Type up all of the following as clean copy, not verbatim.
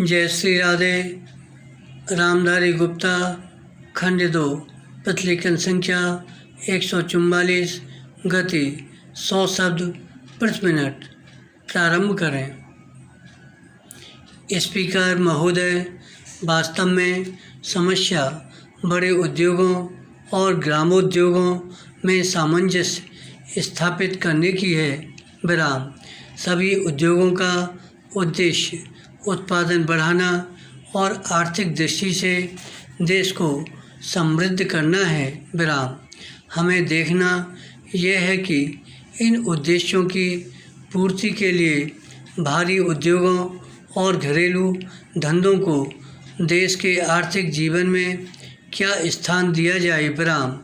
जय श्री राधे। रामधारी गुप्ता खंड 2 प्रतिलेखन संख्या 144 गति 100 शब्द प्रति मिनट। प्रारंभ करें। स्पीकर महोदय, वास्तव में समस्या बड़े उद्योगों और ग्रामोद्योगों में सामंजस्य स्थापित करने की है। विराम। सभी उद्योगों का उद्देश्य उत्पादन बढ़ाना और आर्थिक दृष्टि से देश को समृद्ध करना है। विराम। हमें देखना यह है कि इन उद्देश्यों की पूर्ति के लिए भारी उद्योगों और घरेलू धंधों को देश के आर्थिक जीवन में क्या स्थान दिया जाए। विराम।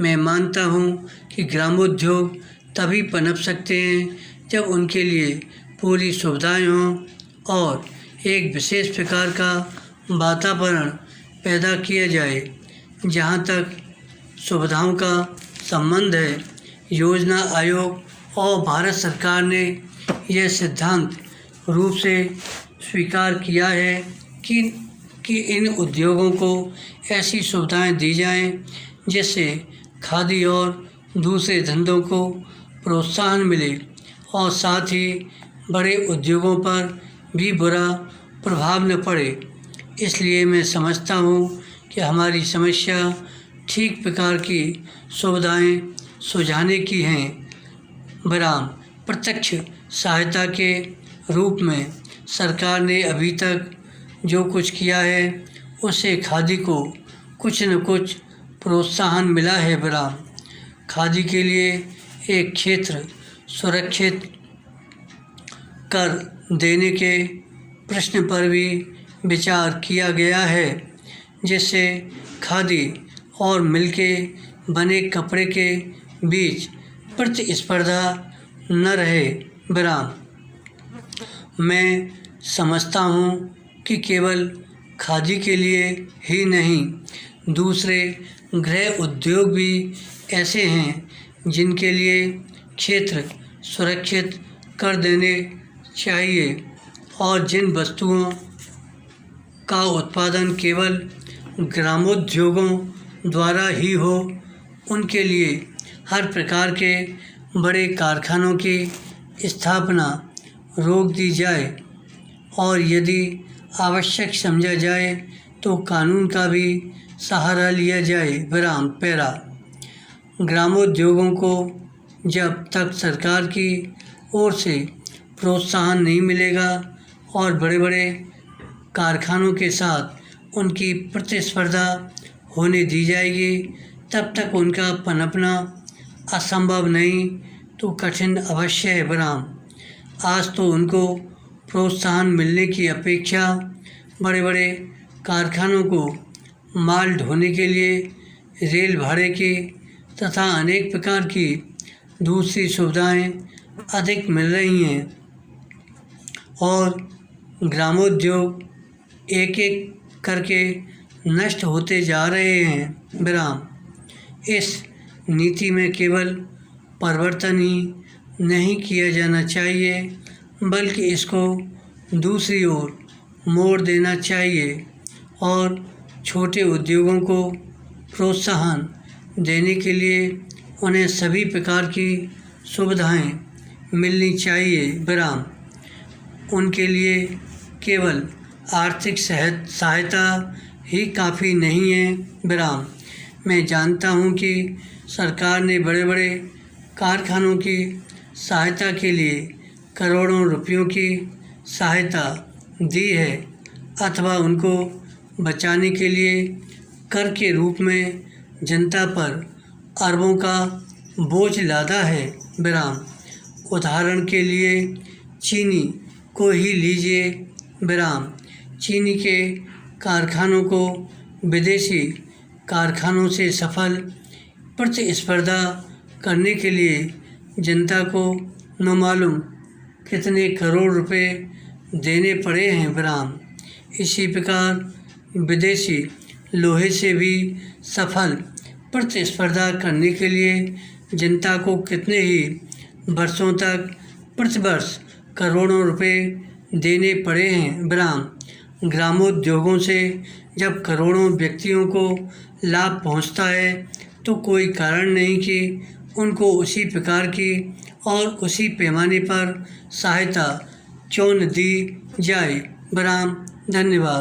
मैं मानता हूँ कि ग्रामोद्योग तभी पनप सकते हैं जब उनके लिए पूरी सुविधाएं हों और एक विशेष प्रकार का वातावरण पैदा किया जाए। जहाँ तक सुविधाओं का संबंध है, योजना आयोग और भारत सरकार ने यह सिद्धांत रूप से स्वीकार किया है कि इन उद्योगों को ऐसी सुविधाएं दी जाएं जिससे खादी और दूसरे धंधों को प्रोत्साहन मिले और साथ ही बड़े उद्योगों पर भी बुरा प्रभाव न पड़े। इसलिए मैं समझता हूँ कि हमारी समस्या ठीक प्रकार की सुविधाएं सुझाने की हैं। विराम। प्रत्यक्ष सहायता के रूप में सरकार ने अभी तक जो कुछ किया है उससे खादी को कुछ न कुछ प्रोत्साहन मिला है। विराम। खादी के लिए एक क्षेत्र सुरक्षित कर देने के प्रश्न पर भी विचार किया गया है, जिससे खादी और मिल के बने कपड़े के बीच प्रतिस्पर्धा न रहे। विराम। मैं समझता हूँ कि केवल खादी के लिए ही नहीं, दूसरे गृह उद्योग भी ऐसे हैं जिनके लिए क्षेत्र सुरक्षित कर देने चाहिए और जिन वस्तुओं का उत्पादन केवल ग्रामोद्योगों द्वारा ही हो, उनके लिए हर प्रकार के बड़े कारखानों की स्थापना रोक दी जाए और यदि आवश्यक समझा जाए तो कानून का भी सहारा लिया जाए। विराम। पैरा। ग्रामोद्योगों को जब तक सरकार की ओर से प्रोत्साहन नहीं मिलेगा और बड़े बड़े कारखानों के साथ उनकी प्रतिस्पर्धा होने दी जाएगी, तब तक उनका पनपना असंभव नहीं तो कठिन अवश्य है। विराम। आज तो उनको प्रोत्साहन मिलने की अपेक्षा बड़े बड़े कारखानों को माल ढोने के लिए रेल भाड़े की तथा अनेक प्रकार की दूसरी सुविधाएं अधिक मिल रही हैं और ग्रामोद्योग एक एक करके नष्ट होते जा रहे हैं। विराम। इस नीति में केवल परिवर्तन ही नहीं किया जाना चाहिए, बल्कि इसको दूसरी ओर मोड़ देना चाहिए और छोटे उद्योगों को प्रोत्साहन देने के लिए उन्हें सभी प्रकार की सुविधाएं मिलनी चाहिए। विराम। उनके लिए केवल आर्थिक सहायता ही काफ़ी नहीं है। विराम। मैं जानता हूँ कि सरकार ने बड़े बड़े कारखानों की सहायता के लिए करोड़ों रुपयों की सहायता दी है अथवा उनको बचाने के लिए कर के रूप में जनता पर अरबों का बोझ लादा है। विराम। उदाहरण के लिए चीनी को ही लीजिए। विराम। चीनी के कारखानों को विदेशी कारखानों से सफल प्रतिस्पर्धा करने के लिए जनता को न मालूम कितने करोड़ रुपए देने पड़े हैं। विराम। इसी प्रकार विदेशी लोहे से भी सफल प्रतिस्पर्धा करने के लिए जनता को कितने ही वर्षों तक प्रतिवर्ष करोड़ों रुपए देने पड़े हैं। विराम। ग्रामोद्योगों से जब करोड़ों व्यक्तियों को लाभ पहुंचता है तो कोई कारण नहीं कि उनको उसी प्रकार की और उसी पैमाने पर सहायता क्यों न दी जाए। विराम। धन्यवाद।